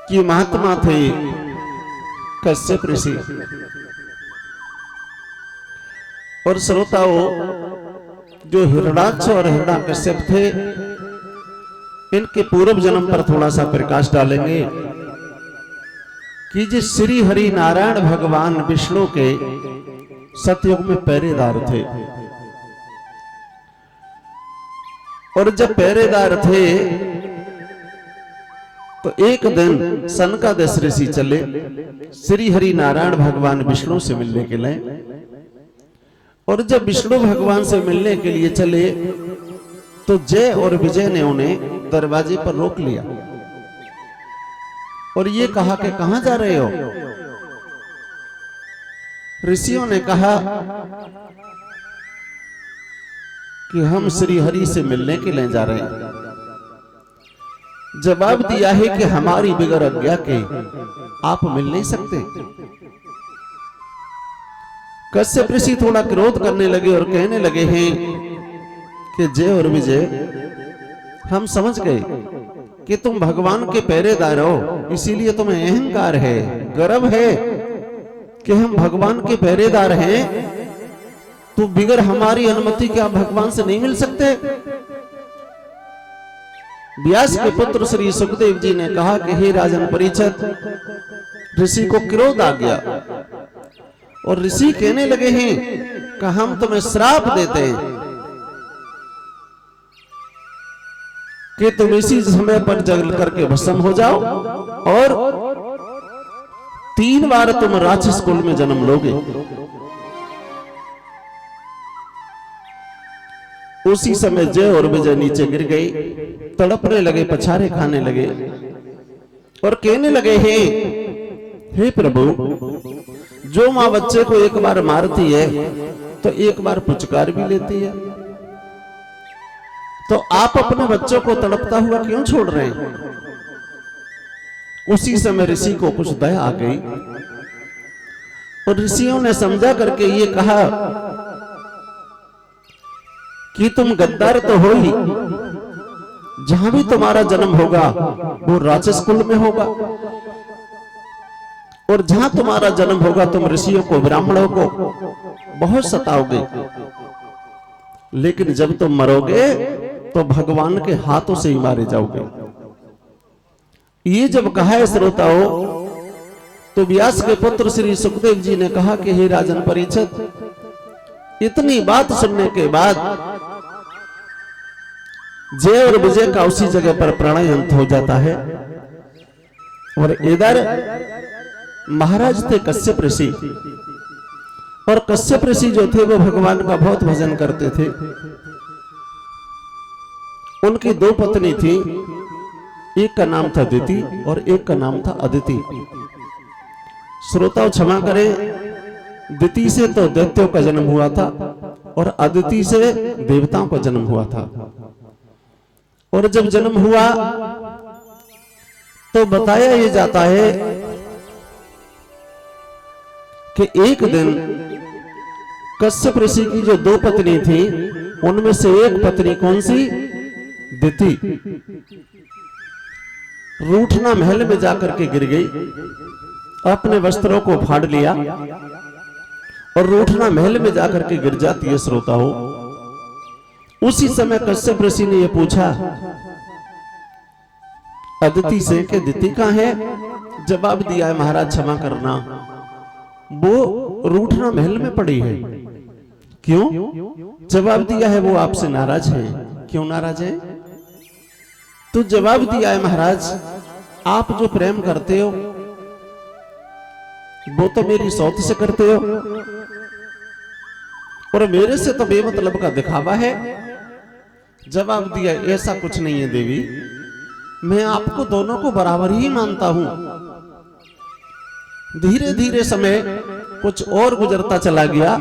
कि महात्मा थे कश्यप ऋषि। और श्रोताओं, जो हिरणाक्ष और हिरण्यकश्यप थे, इनके पूर्व जन्म पर थोड़ा सा प्रकाश डालेंगे कि जिस श्री हरि नारायण भगवान विष्णु के सतयुग में पहरेदार थे। और जब पहरेदार थे तो एक दिन सनकादिक ऋषि चले श्री हरि नारायण भगवान विष्णु से मिलने के लिए। और जब विष्णु भगवान से मिलने के लिए चले तो जय और विजय ने उन्हें दरवाजे पर रोक लिया और ये कहा कि कहां जा रहे हो। ऋषियों ने कहा कि हम श्री हरि से मिलने के लिए जा रहे हैं। जवाब दिया है कि हमारी बिगर आज्ञा के आप मिल नहीं सकते। कश्यप ऋषि थोड़ा क्रोध करने लगे और कहने लगे हैं कि जय और विजय, हम समझ गए कि तुम भगवान के पहरेदार हो, इसीलिए तुम्हें अहंकार है, गर्व है कि हम भगवान के पहरेदार हैं, तो बिगर हमारी अनुमति के आप भगवान से नहीं मिल सकते। व्यास के पुत्र श्री सुखदेव जी ने कहा कि हे राजन परीक्षित, ऋषि को क्रोध आ गया और ऋषि कहने लगे हैं कि हम तुम्हें श्राप देते हैं कि तुम इसी समय पर जल करके भस्म हो जाओ और 3 बार तुम राक्षस कुल में जन्म लोगे। उसी समय जय और विजय नीचे गिर गई, तड़पने लगे, पछाड़े खाने लगे और कहने लगे हैं, हे प्रभु, जो मां बच्चे को एक बार मारती है तो एक बार पुचकार भी लेती है, तो आप अपने बच्चों को तड़पता हुआ क्यों छोड़ रहे हैं। उसी समय ऋषि को कुछ दया आ गई और ऋषियों ने समझा करके ये कहा कि तुम गद्दार तो हो ही, जहां भी तुम्हारा जन्म होगा वो राक्षस कुल में होगा, और जहां तुम्हारा जन्म होगा तुम ऋषियों को, ब्राह्मणों को बहुत सताओगे, लेकिन जब तुम मरोगे तो भगवान के हाथों से ही मारे जाओगे। ये जब कहा है श्रोताओं, तो व्यास के पुत्र श्री सुखदेव जी ने कहा कि हे राजन परीक्षित, इतनी बात सुनने के बाद जय और विजय का उसी जगह पर प्रणय अंत हो जाता है। और इधर महाराज थे कश्यप ऋषि, और कश्यप ऋषि जो थे वो भगवान का बहुत भजन करते थे। उनकी 2 पत्नी थी, एक का नाम था दिति और एक का नाम था अदिति। श्रोताओं क्षमा करें, दिति से तो दैत्यों का जन्म हुआ था और अदिति से देवताओं का जन्म हुआ था। और जब जन्म हुआ तो बताया ये जाता है कि एक दिन कश्यप ऋषि की जो 2 पत्नी थी, उनमें से एक पत्नी कौन सी, दिति, रूठना महल में जाकर के गिर गई, अपने वस्त्रों को फाड़ लिया और रूठना महल में जाकर के गिर जाती है। श्रोताओं, उसी समय कश्यप ऋषि ने यह पूछा अदिति से कि दिति कहां है। जवाब दिया है, महाराज क्षमा करना, वो रूठना महल में पड़ी है। क्यों? जवाब दिया है वो आपसे नाराज है। क्यों नाराज है? तो जवाब दिया है, महाराज आप जो प्रेम करते हो वो तो मेरी सौत से करते हो और मेरे से तो बेमतलब का दिखावा है। जवाब दिया, ऐसा कुछ नहीं है देवी, मैं आपको दोनों को बराबर ही मानता हूं। धीरे धीरे समय कुछ और गुजरता चला गया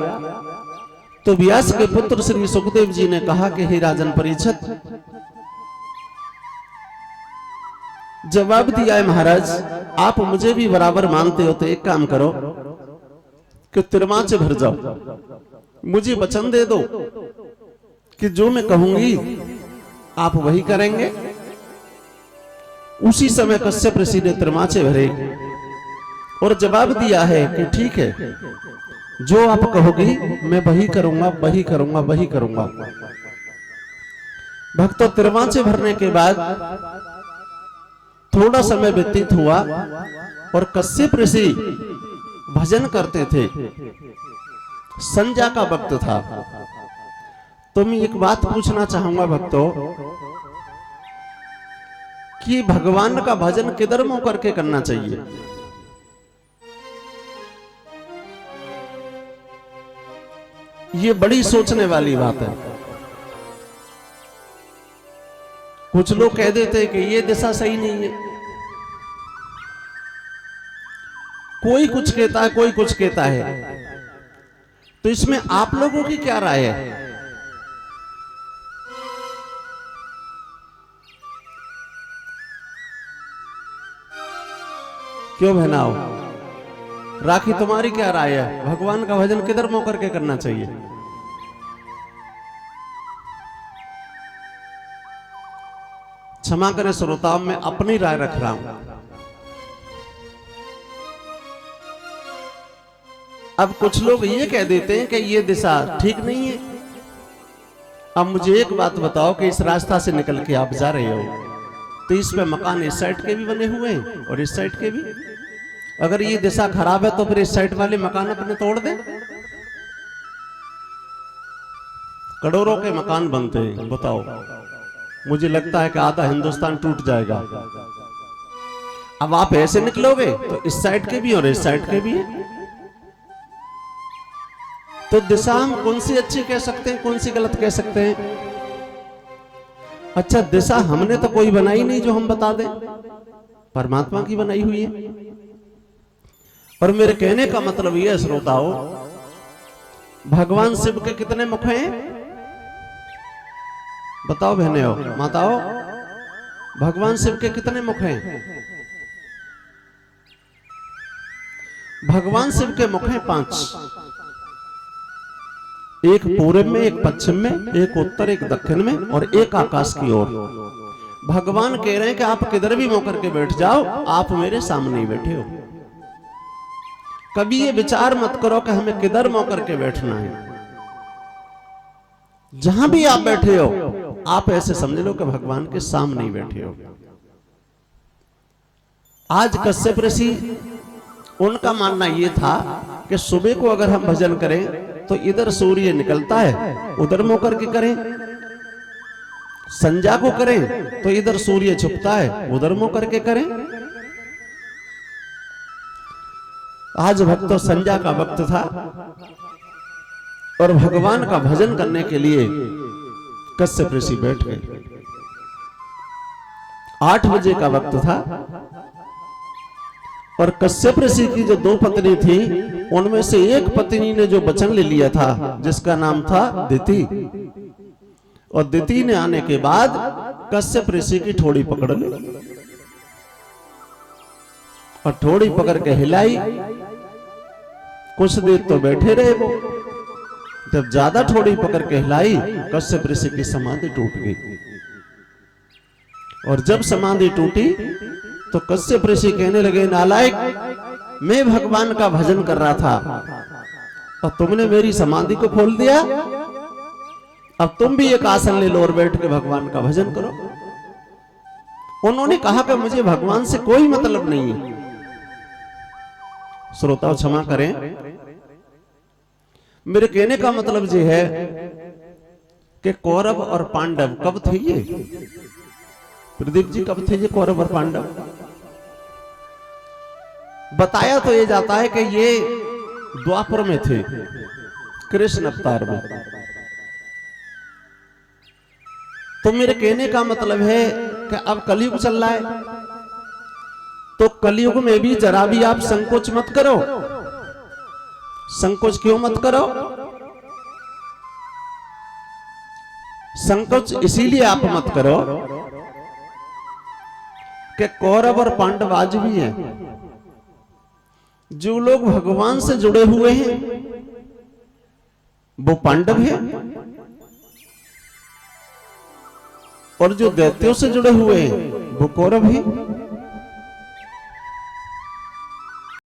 तो व्यास के पुत्र श्री सुखदेव जी ने कहा कि हे राजन परीक्षित, जवाब दिया है महाराज, आप मुझे भी बराबर मानते हो तो एक काम करो कि तिरमाच भर जाओ, मुझे वचन दे दो कि जो मैं कहूंगी आप वही करेंगे। उसी समय कश्यप ऋषि ने त्रिमाचे भरे और जवाब दिया है कि ठीक है, जो आप कहोगी मैं वही करूंगा, वही करूंगा, वही करूंगा। भक्तों, त्रिमाचे भरने के बाद थोड़ा समय व्यतीत हुआ और कश्यप ऋषि भजन करते थे। संध्या का वक्त था। तो मैं एक बात पूछना चाहूंगा भक्तों कि भगवान का भजन किधर मुंह करके करना चाहिए? ये बड़ी सोचने वाली बात है। कुछ लोग कह देते हैं कि ये दिशा सही नहीं है, कोई कुछ कहता है, कोई कुछ कहता है। तो इसमें आप लोगों की क्या राय है? क्यों बहनाओ, राखी तुम्हारी क्या राय है? भगवान का भजन किधर मुंह करके करना चाहिए? क्षमा करें श्रोताओं, मैं अपनी राय रख रहा हूं। अब कुछ लोग ये कह देते हैं कि ये दिशा ठीक नहीं है। अब मुझे एक बात बताओ कि इस रास्ता से निकल के आप जा रहे हो तो इस पे मकान इस साइड के भी बने हुए हैं और इस साइड के भी। अगर ये दिशा खराब है तो फिर इस साइड वाले मकान अपने तोड़ दें। करोड़ों के मकान बनते हैं, बताओ। मुझे लगता है कि आधा हिंदुस्तान टूट जाएगा। अब आप ऐसे निकलोगे तो इस साइड के भी और इस साइड के भी है। तो दिशा हम कौन सी अच्छी कह सकते हैं, कौन सी गलत कह सकते हैं? अच्छा, दिशा हमने तो कोई बनाई नहीं जो हम बता दें, परमात्मा की बनाई हुई है। और मेरे कहने का मतलब यह है श्रोताओ, भगवान शिव के कितने मुख हैं? बताओ बहने हो, माताओ, भगवान शिव के कितने मुख हैं? भगवान शिव के मुख हैं 5। एक पूर्व में, एक पश्चिम में, एक उत्तर, एक दक्षिण में और एक आकाश की ओर। भगवान कह रहे हैं कि आप किधर भी मुंह करके बैठ जाओ, आप मेरे सामने ही बैठे हो। कभी ये विचार मत करो कि हमें किधर मुंह करके बैठना है। जहां भी आप बैठे हो, आप ऐसे समझ लो कि भगवान के सामने ही बैठे हो। आज कश्यप ऋषि, उनका मानना यह था कि सुबह को अगर हम भजन करें तो इधर सूर्य निकलता है, उधर मुंह करके करें। संध्या को करें तो इधर सूर्य छुपता है, उधर मुंह करके करें। आज भक्तों, संध्या का वक्त था और भगवान का भजन करने के लिए कश्यप ऋषि बैठ गए। 8 बजे का वक्त था और कश्यप ऋषि की जो 2 पत्नी थी, उनमें से एक पत्नी ने जो वचन ले लिया था, जिसका नाम था दिति, और दिति ने आने के बाद कश्यप ऋषि की ठोड़ी पकड़ ली और ठोड़ी पकड़ के हिलाई। कुछ देर तो बैठे रहे वो। जब ज्यादा ठोड़ी पकड़ के हिलाई, कश्यप ऋषि की समाधि टूट गई। और जब समाधि टूटी तो कश्यप ऋषि कहने लगे, नालायक, मैं भगवान का भजन कर रहा था और तुमने मेरी समाधि को खोल दिया। अब तुम भी एक आसन ले लो और बैठ के भगवान का भजन करो। उन्होंने कहा कि मुझे भगवान से कोई मतलब नहीं है। श्रोताओं क्षमा करें, मेरे कहने का मतलब ये है कि कौरव और पांडव कब थे? ये प्रदीप जी, कब थे ये कौरव और पांडव? बताया तो ये जाता है कि ये द्वापर में थे, कृष्ण अवतार में। तो मेरे कहने का मतलब है कि अब कलयुग चल रहा है, तो कलयुग में भी जरा भी आप संकोच मत करो। संकोच क्यों मत करो? संकोच इसीलिए आप मत करो कि कौरव और पांडव आज भी हैं। जो लोग भगवान से जुड़े हुए हैं वो पांडव हैं, और जो दैत्यों से जुड़े हुए हैं वो कौरव ही